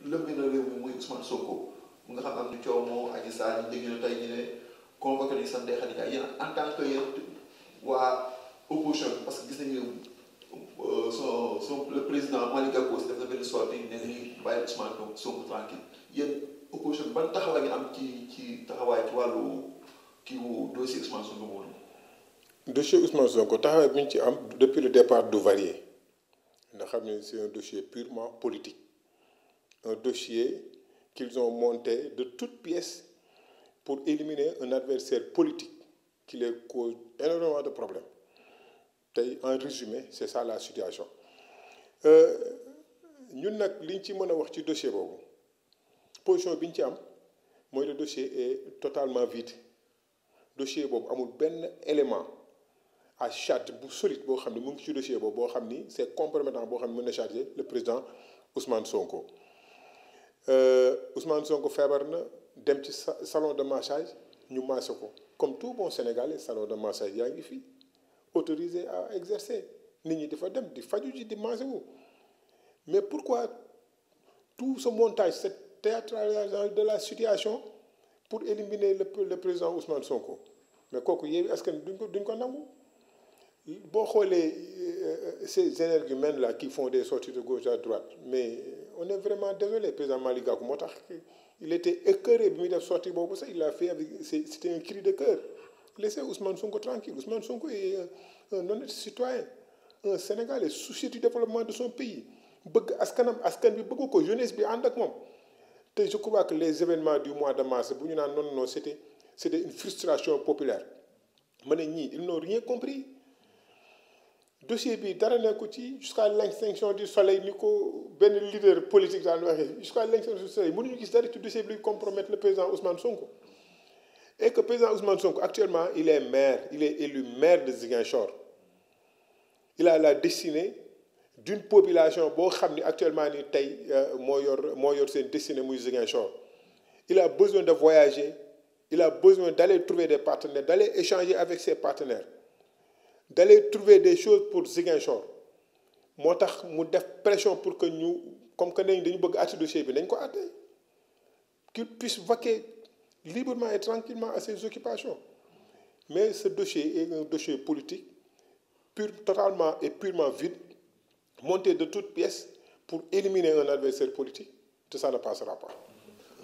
lëmbi na réew mi muy Ousmane Sonko mu nga xam am ni coow moo Adji Sarr ñu dégg na tey ñu ne convoqué nañu Sane Khady Ndiaye yéen en tant que yéen waa opposition parce que gis nañu son le président Malick Gakou aussi def na benn sortie ne dañuy bàyyi Ousmane Sonko tranquille yéen opposition ban taxawaay ngeen am ci taxawaay ci wàllu kii wu dossier Ousmane Sonko moom. dossier Ousmane Sonko taxawaay bi ñu ci am depuis le départ du varié nga xam ne c'est un dossier purement politique un dossier qu'ils ont monté de toutes pièces pour éliminer un adversaire politique qui leur cause énormément de problèmes tey en résumé c'est ça la situation ñun nag liñ ci mën a wax ci dossier boobu position bi ñu ci am mooy le dossier est totalement vide dossier boobu amul benn élément à charge bu solide boo xam ne mu ngi ci dossier boobu boo xam ni c'est compromettant boo xam ne mën na charger le président Ousmane Sonko Ousmane Sonko feebar na dem ci salon de massage ñu massé ko comme tout bon Sénégalais salon de massage yaa ngi fi autorisé à exercer nit ñi dafa dem di faju ji di massé wu mais pourquoi tout ce montage cette théâtralisation de la situation pour éliminer le président Ousmane Sonko mais kooku Yewwi Askan Wi duñ ko nangu boo xoolee ces énergumènes là qui font des sorties de gauche à droite mais on est vraiment désolé président Malick Gakou moo tax il était écœuré bi muy def sortie boobu sax il a fait avec c'était un cri de cœur laissez Ousmane Sonko tranquille Ousmane Sonko est un honnête citoyen un Sénégalais soucieux du développement de son pays bëgg askan bi bëgg ko jeunesse bi ànd ak moom te je crois que les événements du mois de mars bu ñu naan non c'était une frustration populaire ma ne ñii ils n'ont rien compris dossier bi dara nekku ci jusqu'à l'extinction du soleil ni ko benn leader politique daan waxee jusqu'à l'extinction du soleil mënuñu gis dara ci dossier bi luy compromettre le président Ousmane Sonko et que président Ousmane Sonko actuellement il est élu maire de Ziguinchor il a la destinée d'une population boo xam ni actuellement ni tey moo yor seen destinée muy Ziguinchor il a besoin de voyager il a besoin d'aller trouver des partenaires d'aller échanger avec ses partenaires d'aller trouver des choses pour Ziguinchor moo tax mu def pression pour que ñu comme que dañu bëgg àtte dossier bi nañ ko àtte qu'il puisse vaquer librement et tranquillement à ses occupations mais ce dossier est un dossier politique totalement et purement vide monté de toutes pièces pour éliminer un adversaire politique te ça ne passera pas.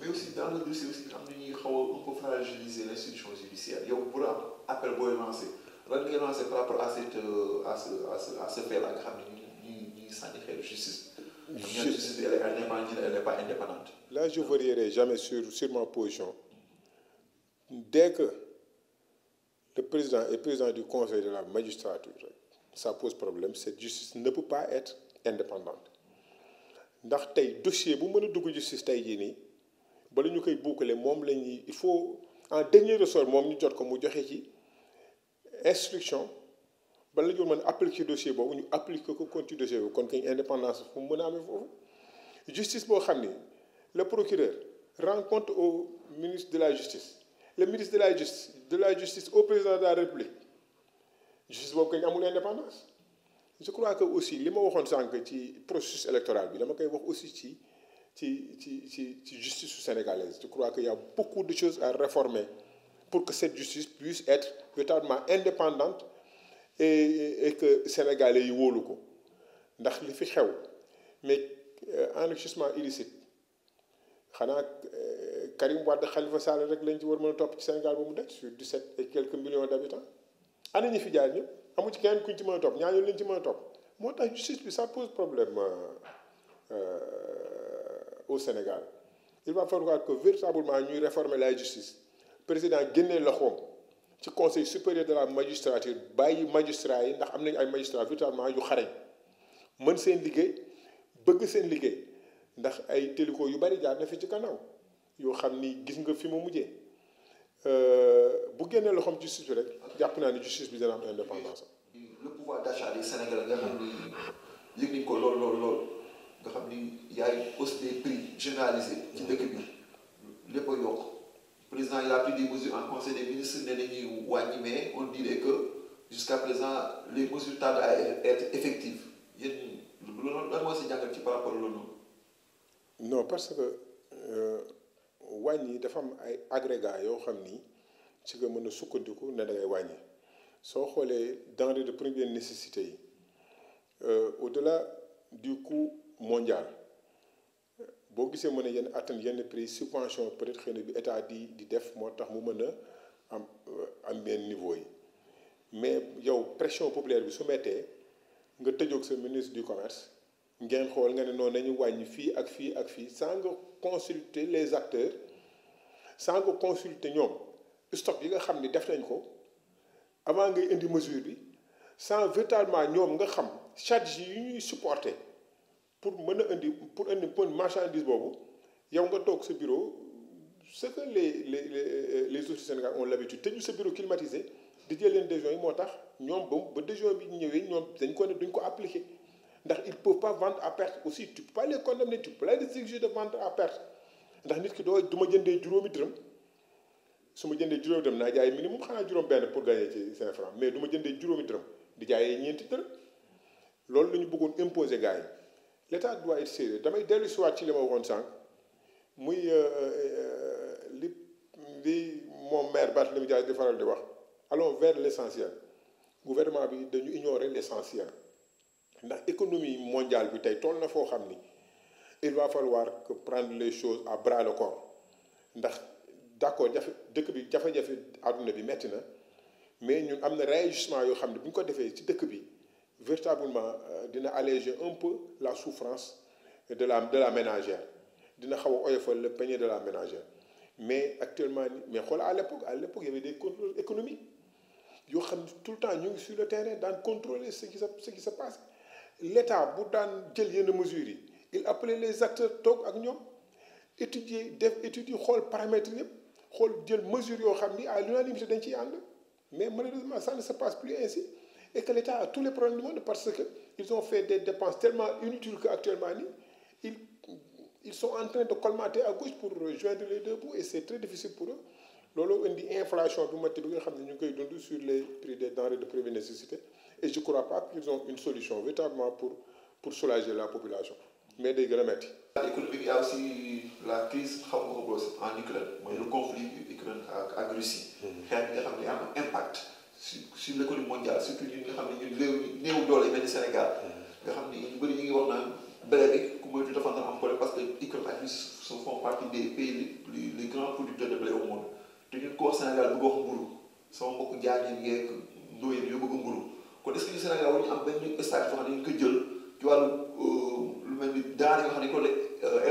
mais aussi dans le dossier aussi am na ñuy xaw a un peu fragiliser l'institution judiciaire yow bu la am appel booy lancé lan ngay lancé par rapport à ce fait là nga xam ne ñu sànni xeetu justice. justice elle est indépendante elle n'est pas indépendante. Là je ne varierai jamais sur ma position dès que le président est président du conseil de la magistrature ça pose problème cette justice ne peut pas être indépendante ndax tey dossier bu mën a dugg justice tey jii nii bala ñu koy boucler moom la ñuy il faut en dernier ressort moom ñu jot ko mu joxe ci instruction bala ñu mën a appliquer dossier boobu ñu appliquer ko continue dossier boobu kon kañ indépendance fu mu mën a amee foofu justice boo xam ni le procureur rend compte au ministre de la justice le ministre de la justice au président de la république justice boobu kañ amul indépendance je crois que aussi li ma waxoon sànq ci processus électoral bi dama koy wax aussi ci justice sénégalaise je crois qu'il y a beaucoup de choses à réformer pour que cette justice puisse être véritablement indépendante et que sénégalais yi wóolu ko ndax li fi xew mais enrichissement illicite xanaa Karim Wade Khalifa Sall rek lañ ci war mën a topp ci Sénégal ba mu daj sur 17 et quelques millions d'habitants ana ñi fi jaar ñëpp amu ci kenn kuñ ci mën a topp ñaar lañ ci mën a topp moo tax justice bi ça pose problème au Sénégal il va falloir que véritablement ñuy réformer la justice président génnee loxoom ci conseil supérieur de la magistrature bàyyi magistrats yi ndax am nañu ay magistrats véritablement yu xarañ mën seen liggéey bëgg seen liggéey ndax ay téliko yu bari jaar na fi ci gannaaw yoo xam ni gis nga fi mu mujjee bu génnee loxoom justice bi rek jàpp naa ni justice bi dana am indépendance. le pouvoir d'achat des Sénégalais nga xam ni yëg nañ ko lool nga xam ni y a une hausse des prix généralisée ci dëkk bi lépp a yokk président il a pris des mesures en conseil des ministres ne nañuy wàññi mais on dirait que jusqu'à présent les mesures tardent à être effectives yéen loolu lan moo si jàngat ci par rapport loolu noonu. non parce que wàññi dafa am ay agrégat yoo xam ni ci nga mën a sukkandiku ne da ngay wàññi soo xoolee denrées de première nécessité yi au-delà du coût mondial boo gisee mën a yenn atteindre yenn prix subvention peut-être xëy na bi état di def moo tax mu mën a am yenn niveau yi mais yow pression populaire bi su mettee nga tëjoog sa ministre du commerce ngeen xool nga ne noonu nañu wàññi fii ak fii ak fii sans nga consulter les acteurs sans nga consulter ñoom stock yi nga xam ni def nañ ko avant ngay indi mesure bi sans véritablement ñoom nga xam charge yi ñuy supporter pour mën a indi pour marchandise boobu yow nga toog sa bureau ce que les autres Sénégal ont l'habitude tëju sa bureau climatisé di jël leen décision yi moo tax ñoom ba décision bi ñëwee ñoom dañ ko ne duñ ko appliquer ndax ils peuvent pas vendre à perte aussi tu peux pas les condamner tu peux pas les exiger de vendre à perte ndax nit ki doo du ma jëndee juróomi dërëm su ma jëndee juróomi dërëm naa jaay minimum xanaa juróom benn pour gagner ci 5 francs mais du ma jëndee juróomi dërëm di jaayee ñeenti dërëm loolu la ñu bëggoon imposer gars yi l'état doit être sérieux damay dellu si waat ci li ma waxoon sànq muy li moom maire Barthélémy Dias di faral di wax allons vers l'essentiel gouvernement bi dañu ignorer l'essentiel ndax économie mondiale bi tey toll na foo xam ni il va falloir que prendre les choses à bras le corps ndax d'accord dëkk bi jafe-jafe àdduna bi metti na mais ñun am na réajustement yoo xam ne bu ñu ko defee ci dëkk bi véritablement dina alléger un peu la souffrance de la ménagère dina xaw a oyofal le peignet de la ménagère mais actuellement mais xoolal à l'époque il y avait des contrôles économiques yoo xam ne tout le temps ñu ngi sur le terrain daan contrôler ce qui se passe l'État bu daan jël yenn mesures yi il appelait les acteurs toog ak ñoom étudier def études yi xool paramètres yëpp xool jël mesures yoo xam ni à l'unanimité dañ ciy ànd mais malheureusement ça ne se passe plus ainsi et que l'État a tous les problèmes du monde parce que ils ont fait des dépenses tellement inutiles que actuellement nii ils sont en train de colmater à gauche pour joindre les deux bouts et c'est très difficile pour eux loolu indi inflation bu métti bi nga xam ne ñu ngi koy dund sur les prix des denrées de première nécessité et je crois pas qu'ils ont une solution véritablement pour soulager la population mais day gën a métti. économique, il y a aussi la crise en Ukraine mooy le conflit Ukraine ak Russie. xeex bi nga xam ne am impact sur l'économie mondiale surtout ñun nga xam ne ñun réew néew doole yi mel ni Sénégal. nga xam ne ñu bëri ñu ngi wax naan blé bi ku moytu dafa am problème parce que Ukraine ak Russie font partie des pays les grands producteurs de blé au monde te ñun ko wax Sénégal bëgg wax mburu sama mbokku jaageen yeeg ndóoyeen yoo bëgg mburu kon est-ce que ñu Sénégal war ñu am benn stage boo xam ne ñu ko jël ci wàllu lu mel ni daara yoo xam ne ñu ko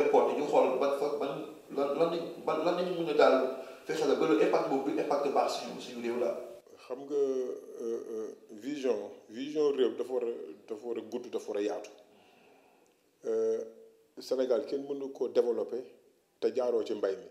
importé ñu xool lan lañu mën a daal fexe la ba le impact boobu du impact baax suñu réew la. xam nga vision réew dafa war a gudd dafa war a yaatu Sénégal kenn mënu ko développer te jaaroo ci mbay mi